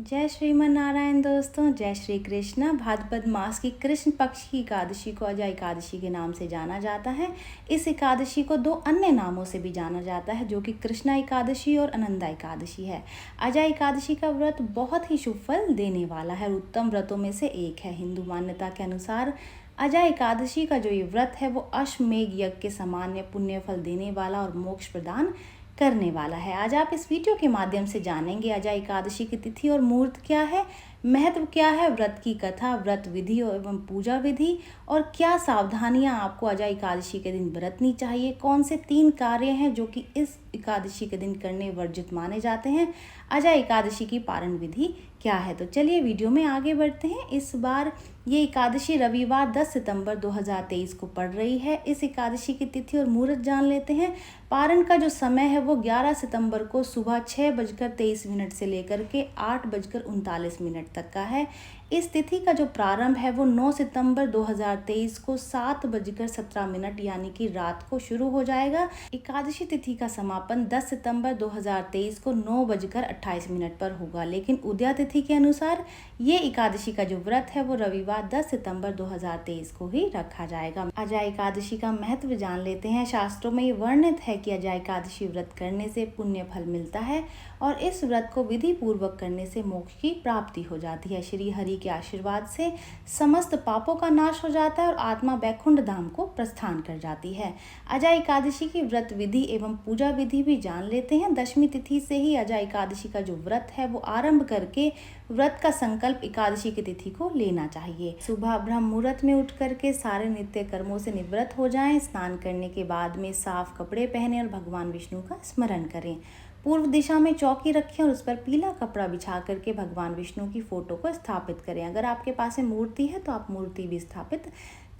जय श्रीमन दोस्तों, जय श्री कृष्ण। भाद्रपद मास की कृष्ण पक्ष की एकादशी को अजय एकादशी के नाम से जाना जाता है। इस एकादशी को दो अन्य नामों से भी जाना जाता है, जो कि कृष्णा एकादशी और अनंता एकादशी है। अजय एकादशी का व्रत बहुत ही शुभ फल देने वाला है और उत्तम व्रतों में से एक है। हिंदू मान्यता के अनुसार अजय एकादशी का जो ये व्रत है वो अश्वमेघ यज्ञ के समान पुण्य फल देने वाला और मोक्ष प्रदान करने वाला है। आज आप इस वीडियो के माध्यम से जानेंगे अजय एकादशी की तिथि और मुहूर्त क्या है, महत्व क्या है, व्रत की कथा, व्रत विधि एवं पूजा विधि और क्या सावधानियां आपको अजय एकादशी के दिन बरतनी चाहिए। कौन से 3 कार्य हैं जो कि इस एकादशी के दिन करने वर्जित माने जाते हैं। अजय एकादशी की पारण विधि क्या है। तो चलिए वीडियो में आगे बढ़ते हैं। इस बार ये एकादशी रविवार 10 सितंबर 2023 को पड़ रही है। इस एकादशी की तिथि और मुहूर्त जान लेते हैं। पारण का जो समय है वो 11 सितंबर को सुबह 6:23 से लेकर के 8:39 तक का है। इस तिथि का जो प्रारंभ है वो 9 सितंबर 2023 को 7:17 यानी कि रात को शुरू हो जाएगा। एकादशी तिथि का समापन 10 सितंबर 2023 को 9:28 पर होगा। लेकिन उदया तिथि के अनुसार ये एकादशी का जो व्रत है वो रविवार 10 सितंबर 2023 को ही रखा जाएगा। अजय एकादशी का महत्व जान लेते हैं। शास्त्रों में ये वर्णित है कि अजय एकादशी व्रत करने से पुण्य फल मिलता है और इस व्रत को विधि पूर्वक करने से मोक्ष की प्राप्ति हो जाती है। श्री हरि के आशीर्वाद से समस्त पापों का नाश हो जाता है और आत्मा वैकुंठ धाम को प्रस्थान कर जाती है। अजय एकादशी की व्रत विधि एवं पूजा विधि भी जान लेते हैं। दशमी तिथि से ही अजय एकादशी का जो व्रत है वो आरंभ करके व्रत का संकल्प एकादशी की तिथि को लेना चाहिए। सुबह ब्रह्म मुहूर्त में उठ करके सारे नित्य कर्मों से निवृत्त हो जाएं। स्नान करने के बाद में साफ कपड़े पहने और भगवान विष्णु का स्मरण करें। पूर्व दिशा में चौकी रखें और उस पर पीला कपड़ा बिछा करके भगवान विष्णु की फोटो को स्थापित करें। अगर आपके पास में मूर्ति है तो आप मूर्ति भी स्थापित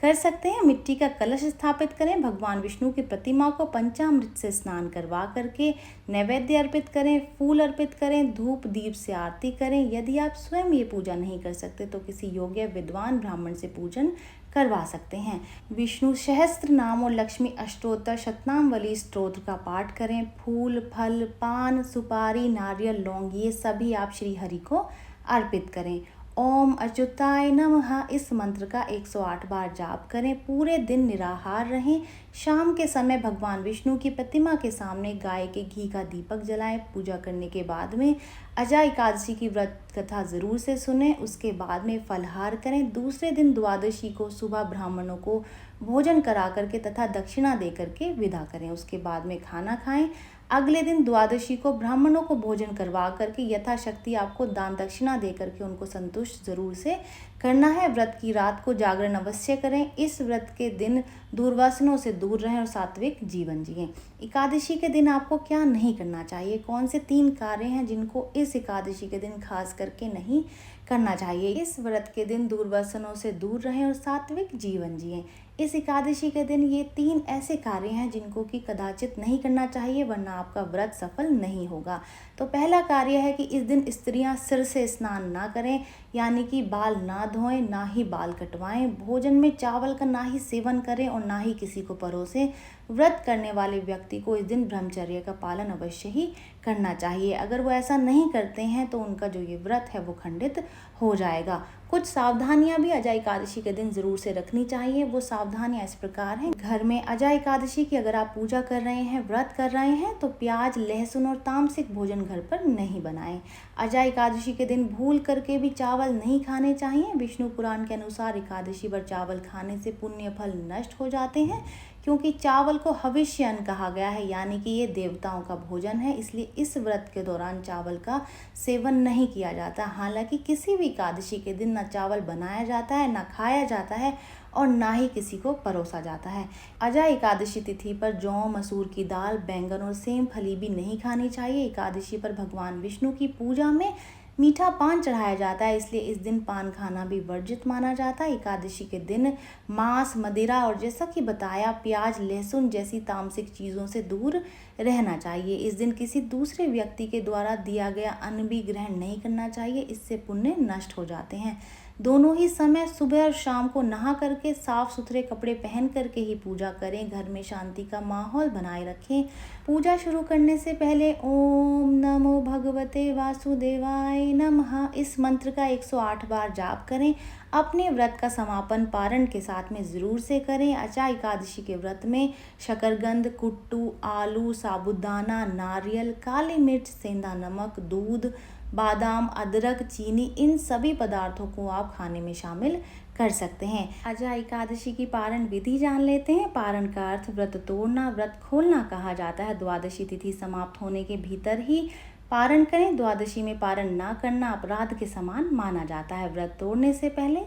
कर सकते हैं। मिट्टी का कलश स्थापित करें। भगवान विष्णु की प्रतिमा को पंचामृत से स्नान करवा करके नैवेद्य अर्पित करें, फूल अर्पित करें, धूप दीप से आरती करें। यदि आप स्वयं ये पूजा नहीं कर सकते तो किसी योग्य विद्वान ब्राह्मण से पूजन करवा सकते हैं। विष्णु सहस्त्र नाम और लक्ष्मी अष्टोत्तर शतनामवली स्तोत्र का पाठ करें। फूल, फल, पान, सुपारी, नारियल, लौंग ये सभी आप श्री हरि को अर्पित करें। ओम अच्युताय नमः इस मंत्र का 108 बार जाप करें। पूरे दिन निराहार रहें। शाम के समय भगवान विष्णु की प्रतिमा के सामने गाय के घी का दीपक जलाएं। पूजा करने के बाद में अजय एकादशी की व्रत कथा जरूर से सुने। उसके बाद में फलहार करें। दूसरे दिन द्वादशी को सुबह ब्राह्मणों को भोजन करा करके तथा दक्षिणा दे करके विदा करें। उसके बाद में खाना खाएं। अगले दिन द्वादशी को ब्राह्मणों को भोजन करवा करके यथाशक्ति आपको दान दक्षिणा दे करके उनको संतुष्ट जरूर से करना है। व्रत की रात को जागरण अवश्य करें। इस व्रत के दिन दुर्वासनों से दूर रहें और सात्विक जीवन जिएं। एकादशी के दिन आपको क्या नहीं करना चाहिए, कौन से 3 कार्य हैं जिनको इस एकादशी के दिन खास करके नहीं करना चाहिए। इस व्रत के दिन दुर्वासनों से दूर रहें और सात्विक जीवन जिएं। इस एकादशी के दिन ये 3 ऐसे कार्य हैं जिनको कि कदाचित नहीं करना चाहिए, वरना आपका व्रत सफल नहीं होगा। तो पहला कार्य है कि इस दिन स्त्रियां सिर से स्नान ना करें, यानी कि बाल ना धोएं, ना ही बाल कटवाएं। भोजन में चावल का ना ही सेवन करें और ना ही किसी को परोसें। व्रत करने वाले व्यक्ति को इस दिन ब्रह्मचर्य का पालन अवश्य ही करना चाहिए। अगर वो ऐसा नहीं करते हैं तो उनका जो ये व्रत है वो खंडित हो जाएगा। कुछ सावधानियां भी अजय एकादशी के दिन जरूर से रखनी चाहिए। वो सावधानियां इस प्रकार हैं। घर में अजय एकादशी की अगर आप पूजा कर रहे हैं, व्रत कर रहे हैं तो प्याज, लहसुन और तामसिक भोजन घर पर नहीं बनाएं। अजय एकादशी के दिन भूल करके भी चावल नहीं खाने चाहिए। विष्णु पुराण के अनुसार एकादशी पर चावल खाने से पुण्य फल नष्ट हो जाते हैं, क्योंकि चावल को हविष्य अन्न कहा गया है, यानी कि ये देवताओं का भोजन है। इसलिए इस व्रत के दौरान चावल का सेवन नहीं किया जाता। हालांकि किसी भी एकादशी के दिन ना चावल बनाया जाता है, ना खाया जाता है और ना ही किसी को परोसा जाता है। अजय एकादशी तिथि पर जौ, मसूर की दाल, बैंगन और सेम फली भी नहीं खानी चाहिए। एकादशी पर भगवान विष्णु की पूजा में मीठा पान चढ़ाया जाता है, इसलिए इस दिन पान खाना भी वर्जित माना जाता है। एकादशी के दिन मांस, मदिरा और जैसा कि बताया प्याज, लहसुन जैसी तामसिक चीज़ों से दूर रहना चाहिए। इस दिन किसी दूसरे व्यक्ति के द्वारा दिया गया अन्न भी ग्रहण नहीं करना चाहिए, इससे पुण्य नष्ट हो जाते हैं। दोनों ही समय सुबह और शाम को नहा करके साफ सुथरे कपड़े पहन करके ही पूजा करें। घर में शांति का माहौल बनाए रखें। पूजा शुरू करने से पहले ओम नमो भगवते वासुदेवाय नमः इस मंत्र का 108 बार जाप करें। अपने व्रत का समापन पारण के साथ में ज़रूर से करें। अचा एकादशी के व्रत में शकरकंद, कुट्टू, आलू, साबूदाना, नारियल, काली मिर्च, सेंधा नमक, दूध, बादाम, अदरक, चीनी, इन सभी पदार्थों को आप खाने में शामिल कर सकते हैं। अजा एकादशी की पारण विधि जान लेते हैं। पारण का अर्थ व्रत तोड़ना, व्रत खोलना कहा जाता है। द्वादशी तिथि समाप्त होने के भीतर ही पारण करें। द्वादशी में पारण ना करना अपराध के समान माना जाता है। व्रत तोड़ने से पहले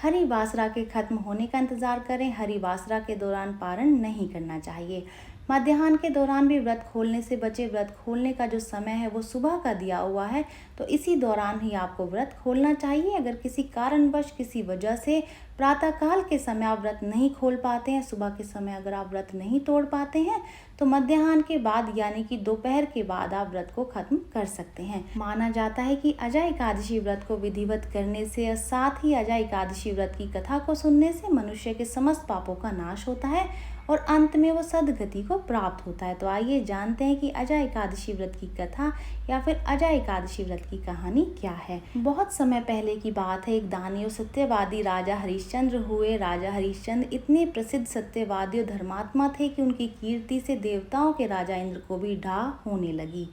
हरि वासरा के खत्म होने का इंतजार करें। हरि वासरा के दौरान पारण नहीं करना चाहिए। मध्याह्न के दौरान भी व्रत खोलने से बचे। व्रत खोलने का जो समय है वो सुबह का दिया हुआ है, तो इसी दौरान ही आपको व्रत खोलना चाहिए। अगर किसी कारणवश किसी वजह से प्रातःकाल के समय आप व्रत नहीं खोल पाते हैं, सुबह के समय अगर आप व्रत नहीं तोड़ पाते हैं, तो मध्याह्न के बाद यानी कि दोपहर के बाद आप व्रत को खत्म कर सकते हैं। माना जाता है कि अजा एकादशी व्रत को विधिवत करने से और साथ ही अजा एकादशी व्रत की कथा को सुनने से मनुष्य के समस्त पापों का नाश होता है और अंत में वो सद्गति को प्राप्त होता है। तो आइए जानते हैं कि अजा एकादशी व्रत की कथा या फिर अजा एकादशी व्रत की कहानी क्या है। बहुत समय पहले की बात है। एक दानी और सत्यवादी राजा हरिश्चंद्र हुए। राजा हरिश्चंद्र इतने प्रसिद्ध सत्यवादी और धर्मात्मा थे कि उनकी कीर्ति से देवताओं के राजा इंद्र को भी डाह होने लगी।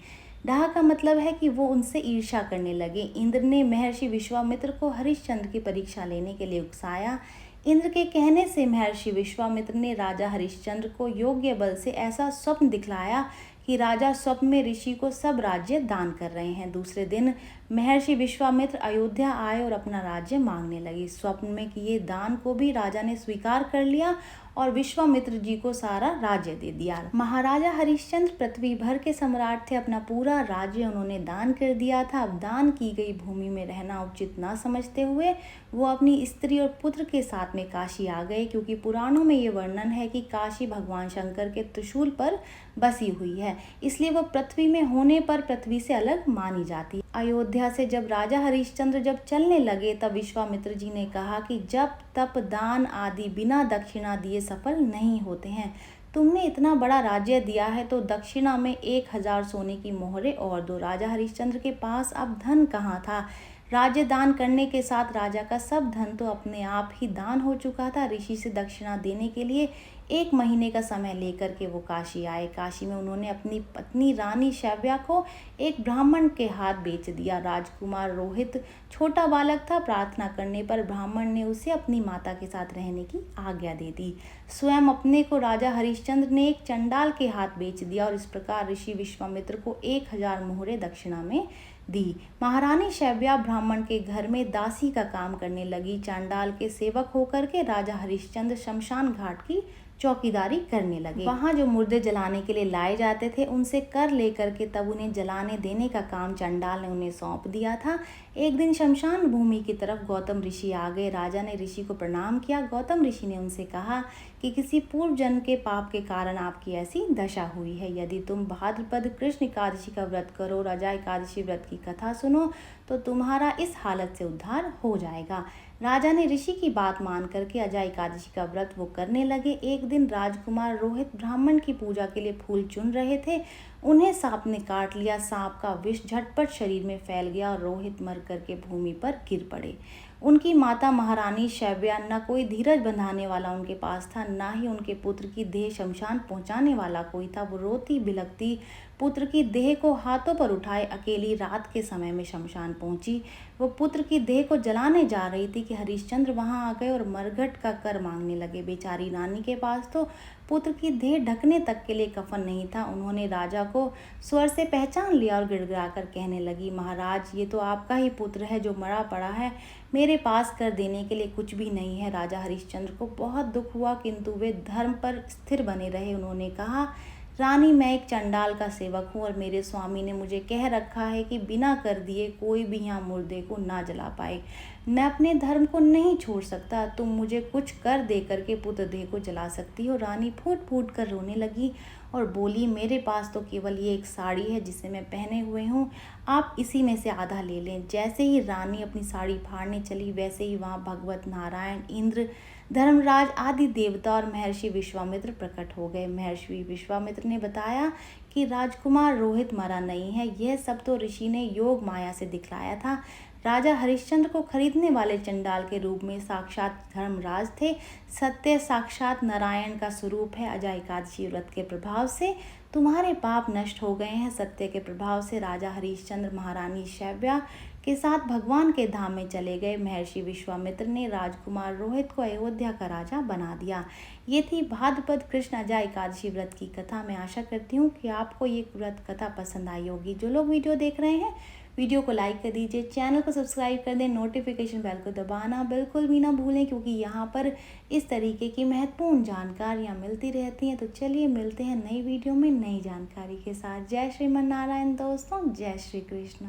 डाह का मतलब है कि वो उनसे ईर्ष्या करने लगे। इंद्र ने महर्षि विश्वामित्र को हरिश्चंद्र की परीक्षा लेने के लिए उकसाया। इंद्र के कहने से महर्षि विश्वामित्र ने राजा हरिश्चंद्र को योग्य बल से ऐसा स्वप्न दिखलाया कि राजा स्वप्न में ऋषि को सब राज्य दान कर रहे हैं। दूसरे दिन महर्षि विश्वामित्र अयोध्या आए और अपना राज्य मांगने लगे। स्वप्न में किए दान को भी राजा ने स्वीकार कर लिया और विश्वामित्र जी को सारा राज्य दे दिया। महाराजा हरिश्चंद्र पृथ्वी भर के सम्राट थे। अपना पूरा राज्य उन्होंने दान कर दिया था। अब दान की गई भूमि में रहना उचित ना समझते हुए वो अपनी स्त्री और पुत्र के साथ में काशी आ गए, क्योंकि पुराणों में ये वर्णन है कि काशी भगवान शंकर के त्रिशूल पर बसी हुई है, इसलिए वो पृथ्वी में होने पर पृथ्वी से अलग मानी जाती है। अयोध्या से जब राजा हरिश्चंद्र जब चलने लगे तब विश्वामित्र जी ने कहा कि जप तप दान आदि बिना दक्षिणा दिए सफल नहीं होते हैं। तुमने इतना बड़ा राज्य दिया है तो दक्षिणा में 1000 सोने की मोहरें और दो। राजा हरिश्चंद्र के पास अब धन कहाँ था। राज्य दान करने के साथ राजा का सब धन तो अपने आप ही दान हो चुका था। ऋषि से दक्षिणा देने के लिए 1 महीने का समय लेकर के वो काशी आए। काशी में उन्होंने अपनी पत्नी रानी शैव्या को एक ब्राह्मण के हाथ बेच दिया। राजकुमार रोहित छोटा बालक था। प्रार्थना करने पर ब्राह्मण ने उसे अपनी माता के साथ रहने की आज्ञा दे दी। स्वयं अपने को राजा हरिश्चंद्र ने एक चंडाल के हाथ बेच दिया और इस प्रकार ऋषि विश्वामित्र को 1000 मोहरें दक्षिणा में दी। महारानी शैव्या ब्राह्मण के घर में दासी का काम करने लगी। चांडाल के सेवक होकर के राजा हरिश्चंद्र शमशान घाट की चौकीदारी करने लगे। वहां जो मुर्दे जलाने के लिए लाए जाते थे उनसे कर लेकर के तब उन्हें जलाने देने का काम चंडाल ने उन्हें सौंप दिया था। एक दिन शमशान भूमि की तरफ गौतम ऋषि आ गए। राजा ने ऋषि को प्रणाम किया। गौतम ऋषि ने उनसे कहा कि किसी पूर्व जन्म के पाप के कारण आपकी ऐसी दशा हुई है। यदि तुम भाद्रपद कृष्ण एकादशी का व्रत करो, राजा एकादशी व्रत की कथा सुनो, तो तुम्हारा इस हालत से उद्धार हो जाएगा। राजा ने ऋषि की बात मान करके अजा एकादशी का व्रत वो करने लगे। एक दिन राजकुमार रोहित ब्राह्मण की पूजा के लिए फूल चुन रहे थे। उन्हें सांप ने काट लिया। सांप का विष झटपट शरीर में फैल गया और रोहित मर करके भूमि पर गिर पड़े। उनकी माता महारानी शैव्या न कोई धीरज बंधाने वाला उनके पास था, न ही उनके पुत्र की देह शमशान पहुंचाने वाला कोई था। वो रोती बिलखती पुत्र की देह को हाथों पर उठाए अकेली रात के समय में शमशान पहुंची। वो पुत्र की देह को जलाने जा रही थी कि हरिश्चंद्र वहां आ गए और मरघट का कर मांगने लगे। बेचारी रानी के पास तो पुत्र की देह ढकने तक के लिए कफन नहीं था। उन्होंने राजा को स्वर से पहचान लिया और गिड़गिड़ा कर कहने लगी, महाराज ये तो आपका ही पुत्र है जो मरा पड़ा है, मेरे पास कर देने के लिए कुछ भी नहीं है। राजा हरिश्चंद्र को बहुत दुख हुआ, किंतु वे धर्म पर स्थिर बने रहे। उन्होंने कहा, रानी मैं एक चंडाल का सेवक हूँ और मेरे स्वामी ने मुझे कह रखा है कि बिना कर दिए कोई भी यहाँ मुर्दे को ना जला पाए। मैं अपने धर्म को नहीं छोड़ सकता। तुम मुझे कुछ कर दे करके पुत्र देह को जला सकती हो। रानी फूट फूट कर रोने लगी। और बोली, मेरे पास तो केवल ये एक साड़ी है जिसे मैं पहने हुए हूँ, आप इसी में से आधा ले लें। जैसे ही रानी अपनी साड़ी फाड़ने चली, वैसे ही वहाँ भगवत नारायण, इंद्र, धर्मराज आदि देवता और महर्षि विश्वामित्र प्रकट हो गए। महर्षि विश्वामित्र ने बताया कि राजकुमार रोहित मरा नहीं है, यह सब तो ऋषि ने योग माया से दिखलाया था। राजा हरिश्चंद्र को खरीदने वाले चंडाल के रूप में साक्षात धर्मराज थे। सत्य साक्षात नारायण का स्वरूप है। अजय एकादशी व्रत के प्रभाव से तुम्हारे पाप नष्ट हो गए हैं। सत्य के प्रभाव से राजा हरिश्चंद्र महारानी शैव्या के साथ भगवान के धाम में चले गए। महर्षि विश्वामित्र ने राजकुमार रोहित को अयोध्या का राजा बना दिया। ये थी भाद्रपद कृष्ण अजय एकादशी व्रत की कथा। मैं आशा करती हूँ कि आपको ये व्रत कथा पसंद आई होगी। जो लोग वीडियो देख रहे हैं, वीडियो को लाइक कर दीजिए, चैनल को सब्सक्राइब कर दें, नोटिफिकेशन बेल को दबाना बिल्कुल भी ना भूलें, क्योंकि यहाँ पर इस तरीके की महत्वपूर्ण जानकारियाँ मिलती रहती हैं। तो चलिए मिलते हैं नई वीडियो में नई जानकारी के साथ। जय श्रीमन नारायण दोस्तों, जय श्री कृष्ण।